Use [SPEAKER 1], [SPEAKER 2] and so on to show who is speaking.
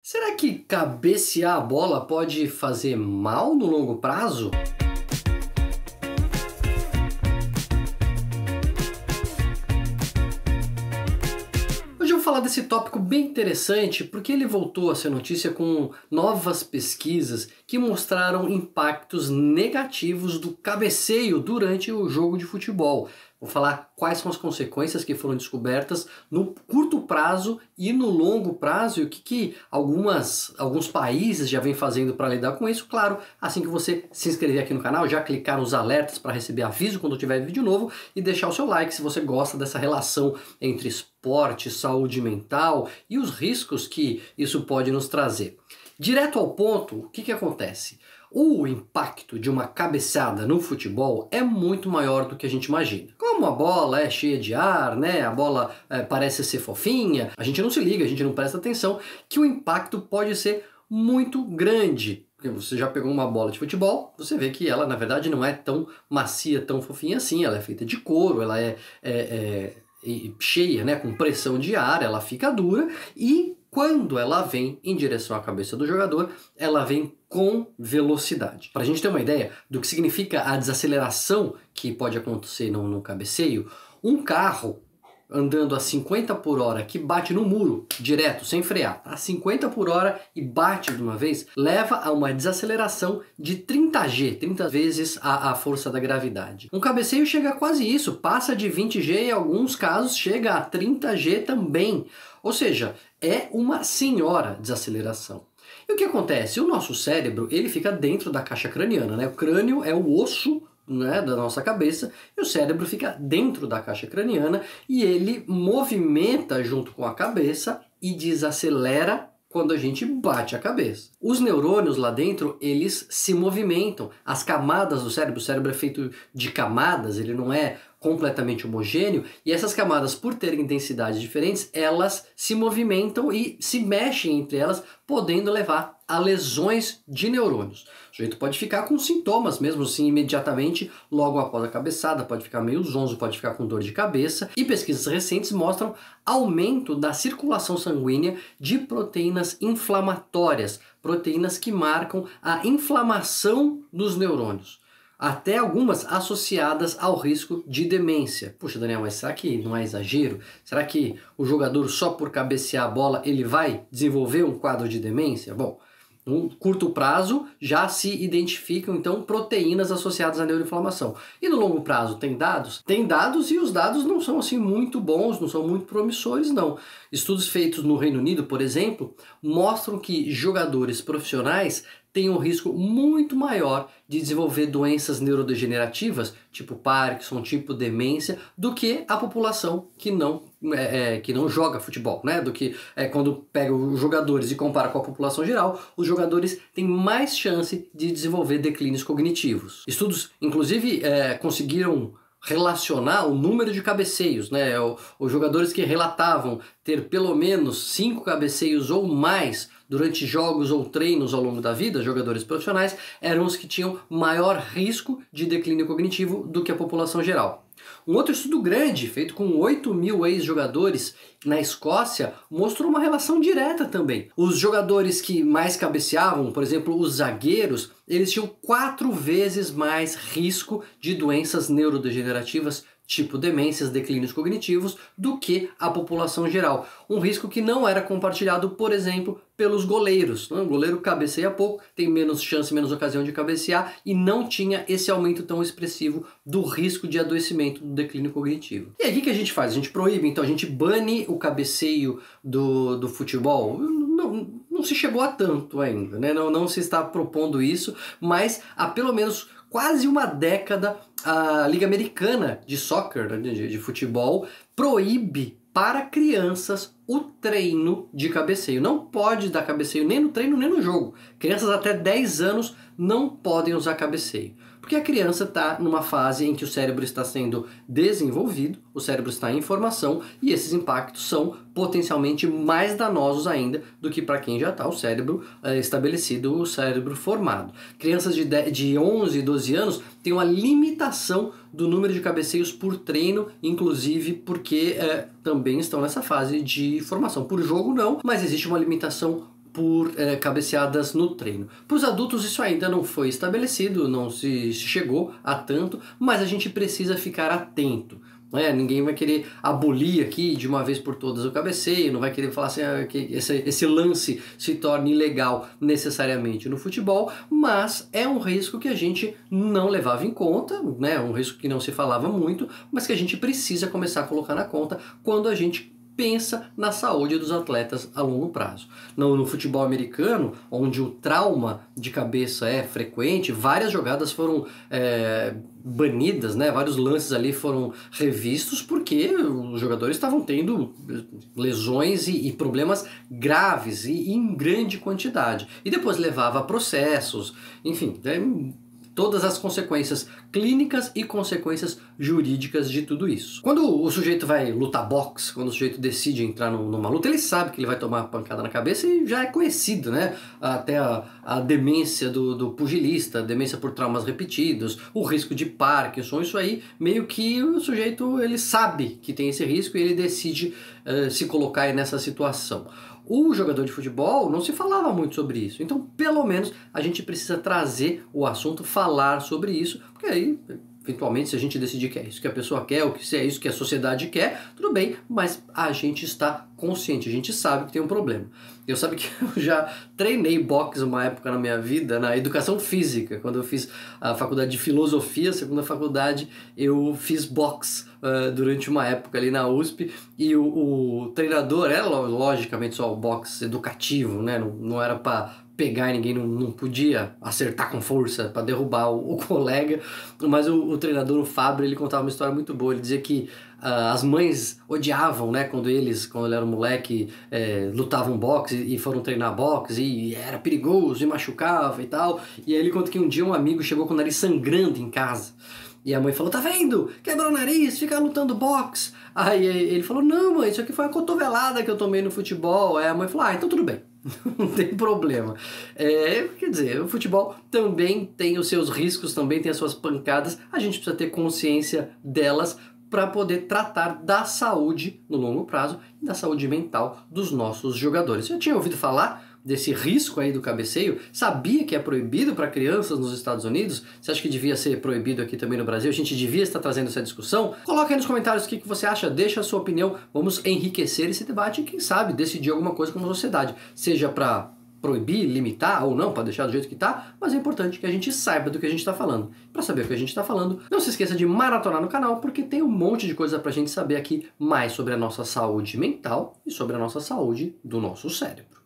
[SPEAKER 1] Será que cabecear a bola pode fazer mal no longo prazo? Hoje eu vou falar desse tópico bem interessante porque ele voltou a ser notícia com novas pesquisas que mostraram impactos negativos do cabeceio durante o jogo de futebol. Vou falar quais são as consequências que foram descobertas no curto prazo e no longo prazo e o que alguns países já vêm fazendo para lidar com isso. Claro, assim que você se inscrever aqui no canal, já clicar nos alertas para receber aviso quando tiver vídeo novo e deixar o seu like se você gosta dessa relação entre esporte, saúde mental e os riscos que isso pode nos trazer. Direto ao ponto, o que acontece? O impacto de uma cabeçada no futebol é muito maior do que a gente imagina. Como a bola é cheia de ar, né? A bola parece ser fofinha, a gente não se liga, a gente não presta atenção que o impacto pode ser muito grande. Porque você já pegou uma bola de futebol, você vê que ela na verdade não é tão macia, tão fofinha assim, ela é feita de couro, ela é cheia, né, com pressão de ar, ela fica dura e quando ela vem em direção à cabeça do jogador, ela vem com velocidade. Para a gente ter uma ideia do que significa a desaceleração que pode acontecer no cabeceio, um carro andando a 50 por hora que bate no muro direto, sem frear, a 50 por hora e bate de uma vez, leva a uma desaceleração de 30G, 30 vezes a força da gravidade. Um cabeceio chega a quase isso, passa de 20G e em alguns casos chega a 30G também. Ou seja, é uma senhora desaceleração. E o que acontece? O nosso cérebro, ele fica dentro da caixa craniana, né? O crânio é o osso, né, da nossa cabeça, e o cérebro fica dentro da caixa craniana e ele movimenta junto com a cabeça e desacelera quando a gente bate a cabeça. Os neurônios lá dentro, eles se movimentam. As camadas do cérebro, o cérebro é feito de camadas, ele não é completamente homogêneo, e essas camadas, por terem densidades diferentes, elas se movimentam e se mexem entre elas, podendo levar a lesões de neurônios. O sujeito pode ficar com sintomas mesmo assim imediatamente logo após a cabeçada, pode ficar meio zonzo, pode ficar com dor de cabeça, e pesquisas recentes mostram aumento da circulação sanguínea de proteínas inflamatórias, proteínas que marcam a inflamação dos neurônios. Até algumas associadas ao risco de demência. Puxa, Daniel, mas será que não é exagero? Será que o jogador só por cabecear a bola ele vai desenvolver um quadro de demência? Bom, no curto prazo já se identificam então proteínas associadas à neuroinflamação. E no longo prazo tem dados? Tem dados e os dados não são assim muito bons, não são muito promissores não. Estudos feitos no Reino Unido, por exemplo, mostram que jogadores profissionais têm um risco muito maior de desenvolver doenças neurodegenerativas, tipo Parkinson, tipo demência, do que a população que não joga futebol, né? Do que quando pega os jogadores e compara com a população geral, os jogadores têm mais chance de desenvolver declínios cognitivos. Estudos, inclusive, conseguiram relacionar o número de cabeceios, né? Os jogadores que relatavam ter pelo menos 5 cabeceios ou mais durante jogos ou treinos ao longo da vida, jogadores profissionais, eram os que tinham maior risco de declínio cognitivo do que a população geral. Um outro estudo grande, feito com 8.000 ex-jogadores na Escócia, mostrou uma relação direta também. Os jogadores que mais cabeceavam, por exemplo, os zagueiros, eles tinham 4 vezes mais risco de doenças neurodegenerativas, tipo demências, declínios cognitivos, do que a população geral. Um risco que não era compartilhado, por exemplo, pelos goleiros. O goleiro cabeceia pouco, tem menos chance, menos ocasião de cabecear e não tinha esse aumento tão expressivo do risco de adoecimento do declínio cognitivo. E aí o que a gente faz? A gente proíbe, então a gente bane o cabeceio do futebol? Não se chegou a tanto ainda, né? Não se está propondo isso, mas há pelo menos quase uma década a Liga Americana de Soccer, de futebol, proíbe para crianças o treino de cabeceio. Não pode dar cabeceio nem no treino nem no jogo. Crianças até 10 anos não podem usar cabeceio. Porque a criança está numa fase em que o cérebro está sendo desenvolvido, o cérebro está em formação e esses impactos são potencialmente mais danosos ainda do que para quem já está o cérebro estabelecido, o cérebro formado. Crianças de 11, 12 anos têm uma limitação do número de cabeceios por treino, inclusive porque também estão nessa fase de formação. Por jogo não, mas existe uma limitação por cabeceadas no treino. Para os adultos isso ainda não foi estabelecido, não se chegou a tanto, mas a gente precisa ficar atento. Ninguém vai querer abolir aqui de uma vez por todas o cabeceio, não vai querer falar assim, que esse lance se torne ilegal necessariamente no futebol, mas é um risco que a gente não levava em conta, um risco que não se falava muito, mas que a gente precisa começar a colocar na conta quando a gente pensa na saúde dos atletas a longo prazo. No futebol americano, onde o trauma de cabeça é frequente, várias jogadas foram banidas, vários lances ali foram revistos porque os jogadores estavam tendo lesões e problemas graves e em grande quantidade. E depois levava a processos, enfim, todas as consequências clínicas e consequências jurídicas de tudo isso. Quando o sujeito vai lutar boxe, quando o sujeito decide entrar numa luta, ele sabe que ele vai tomar uma pancada na cabeça e já é conhecido, até a demência do pugilista, a demência por traumas repetidos, o risco de Parkinson, isso aí meio que o sujeito ele sabe que tem esse risco e ele decide se colocar aí nessa situação. O jogador de futebol não se falava muito sobre isso, então pelo menos a gente precisa trazer o assunto, falar sobre isso, porque aí eventualmente se a gente decidir que é isso que a pessoa quer, ou que se é isso que a sociedade quer, tudo bem, mas a gente está consciente, a gente sabe que tem um problema. Eu sabe que eu já treinei boxe uma época na minha vida, na educação física, quando eu fiz a faculdade de filosofia, a segunda faculdade, eu fiz boxe durante uma época ali na USP, e o treinador era logicamente só o boxe educativo, não era para pegar ninguém, não podia acertar com força para derrubar o colega, mas o treinador, o Fábio, ele contava uma história muito boa. Ele dizia que as mães odiavam, quando ele era um moleque, lutavam boxe e foram treinar boxe e era perigoso e machucava e tal. E aí ele conta que um dia um amigo chegou com o nariz sangrando em casa. E a mãe falou, tá vendo? Quebrou o nariz, fica lutando boxe. Aí ele falou, não mãe, isso aqui foi uma cotovelada que eu tomei no futebol. Aí a mãe falou, então tudo bem. Não tem problema. Quer dizer, o futebol também tem os seus riscos, também tem as suas pancadas. A gente precisa ter consciência delas para poder tratar da saúde no longo prazo e da saúde mental dos nossos jogadores. Você já tinha ouvido falar desse risco aí do cabeceio? Sabia que é proibido para crianças nos Estados Unidos? Você acha que devia ser proibido aqui também no Brasil? A gente devia estar trazendo essa discussão? Coloca aí nos comentários o que você acha, deixa a sua opinião, vamos enriquecer esse debate e quem sabe decidir alguma coisa como sociedade, seja para proibir, limitar ou não, para deixar do jeito que tá, mas é importante que a gente saiba do que a gente está falando. Para saber o que a gente está falando, não se esqueça de maratonar no canal, porque tem um monte de coisa para a gente saber aqui mais sobre a nossa saúde mental e sobre a nossa saúde do nosso cérebro.